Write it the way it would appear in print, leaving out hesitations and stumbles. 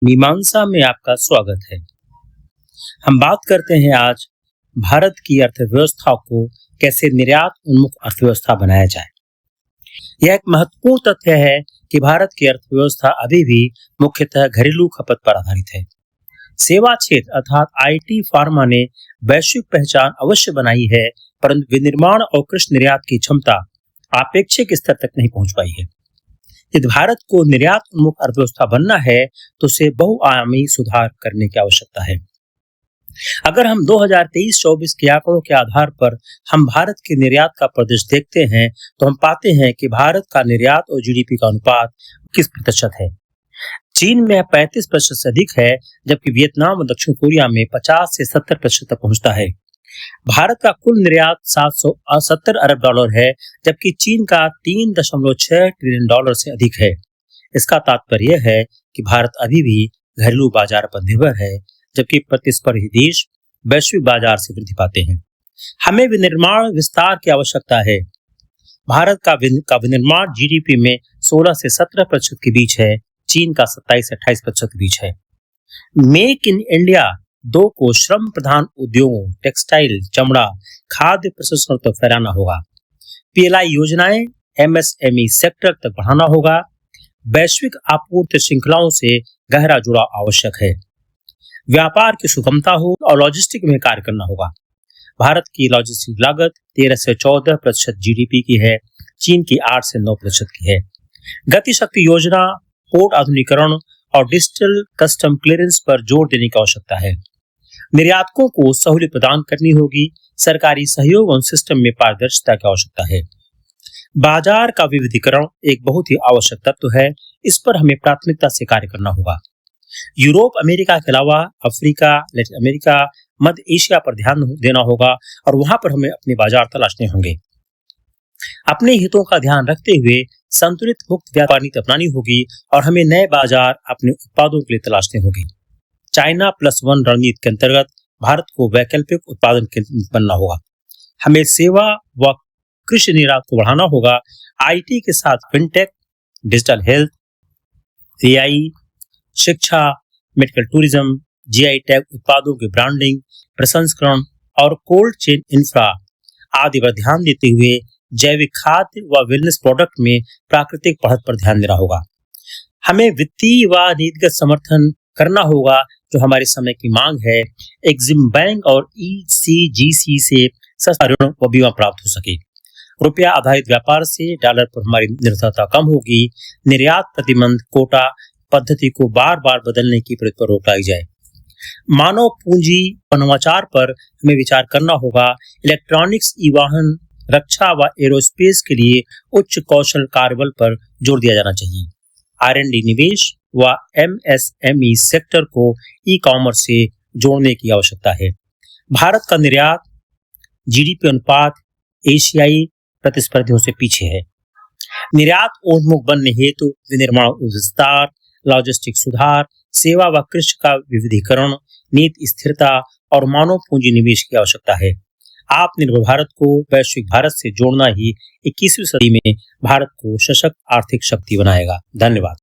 मीमांसा में आपका स्वागत है। हम बात करते हैं आज भारत की अर्थव्यवस्था को कैसे निर्यात उन्मुख अर्थव्यवस्था बनाया जाए। यह एक महत्वपूर्ण तथ्य है कि भारत की अर्थव्यवस्था अभी भी मुख्यतः घरेलू खपत पर आधारित है। सेवा क्षेत्र अर्थात आईटी फार्मा ने वैश्विक पहचान अवश्य बनाई है, परंतु विनिर्माण और कृषि निर्यात की क्षमता अपेक्षित स्तर तक नहीं पहुंच पाई है। यदि भारत को निर्यात उन्मुख अर्थव्यवस्था बनना है तो उसे बहुआयामी सुधार करने की आवश्यकता है। अगर हम 2023-24 के आंकड़ों के आधार पर हम भारत के निर्यात का प्रदेश देखते हैं तो हम पाते हैं कि भारत का निर्यात और जीडीपी का अनुपात 21% है। चीन में 35% से अधिक है, जबकि वियतनाम और दक्षिण कोरिया में 50 से 70% तक पहुंचता है। भारत का कुल निर्यात $770 अरब है, जबकि चीन का $3.6 ट्रिलियन से अधिक है। इसका तात्पर्य है कि भारत अभी भी घरेलू बाजार पर निर्भर है, जबकि प्रतिस्पर्धी देश वैश्विक बाजार से वृद्धि पाते हैं। हमें विनिर्माण विस्तार की आवश्यकता है। भारत का विनिर्माण जीडीपी में 16 से 17% के बीच है, चीन का 27 से 28% के बीच है। मेक इन इंडिया 2 को श्रम प्रधान उद्योगों, टेक्सटाइल, चमड़ा, खाद्य प्रसंस्करण तक फैलाना होगा। पीएलआई योजनाएं एमएसएमई सेक्टर तक बढ़ाना होगा। वैश्विक आपूर्ति श्रृंखलाओं से गहरा जुड़ाव आवश्यक है। व्यापार की सुगमता हो और लॉजिस्टिक में कार्य करना होगा। भारत की लॉजिस्टिक लागत 13 से 14% जीडीपी की है, चीन की 8 से 9% की है। गति शक्ति योजना, पोर्ट आधुनिकीकरण और डिजिटल कस्टम क्लियरेंस पर जोर देने की आवश्यकता है। निर्यातकों को सहूलियत प्रदान करनी होगी। सरकारी सहयोग और सिस्टम में पारदर्शिता की आवश्यकता है। बाजार का विविधीकरण एक बहुत ही आवश्यक तत्व है। इस पर हमें प्राथमिकता से कार्य करना होगा। यूरोप, अमेरिका के अलावा अफ्रीका, लैटिन अमेरिका, मध्य एशिया पर ध्यान देना होगा और वहां पर हमें अपने बाजार तलाशने होंगे। अपने हितों का ध्यान रखते हुए संतुलित मुक्त व्यापार नीति अपनानी होगी और हमें नए बाजार अपने उत्पादों के लिए तलाशने होंगे। चाइना +1 रणनीति के अंतर्गत भारत को वैकल्पिक उत्पादन केंद्र बनना होगा। हमें सेवा व कृषि निर्यात को बढ़ाना होगा। आईटी के साथ फिनटेक, डिजिटल हेल्थ, एआई, शिक्षा, मेडिकल टूरिज्म, जीआई टैग उत्पादों के ब्रांडिंग, प्रसंस्करण और कोल्ड चेन इंफ्रा आदि पर ध्यान देते हुए जैविक खाद्य व वेलनेस प्रोडक्ट में प्राकृतिक बढ़त पर ध्यान देना होगा। हमें वित्तीय व नीतिगत समर्थन करना होगा जो हमारे समय की मांग है। एक्सिम बैंक और ईसीजीसी से सस्ता ऋण व बीमा प्राप्त हो सके। रुपया आधारित व्यापार से डॉलर पर हमारी निर्भरता कम होगी। निर्यात प्रतिबंध कोटा पद्धति को बार बार बदलने की प्रवृत्ति पर रोक लाई जाए। मानव पूंजी और नवाचार पर हमें विचार करना होगा। इलेक्ट्रॉनिक्स, ई वाहन, रक्षा व एरोस्पेस के लिए उच्च कौशल कार्यबल पर जोर दिया जाना चाहिए। R&D निवेश व एमएसएमई सेक्टर को ई कॉमर्स से जोड़ने की आवश्यकता है। भारत का निर्यात जीडीपी अनुपात एशियाई प्रतिस्पर्धियों से पीछे है। निर्यात उन्मुख बनने हेतु विनिर्माण विस्तार, लॉजिस्टिक सुधार, सेवा व कृषि का विविधीकरण, नीति स्थिरता और मानव पूंजी निवेश की आवश्यकता है। आत्मनिर्भर भारत को वैश्विक भारत से जोड़ना ही 21वीं सदी में भारत को सशक्त आर्थिक शक्ति बनाएगा। धन्यवाद।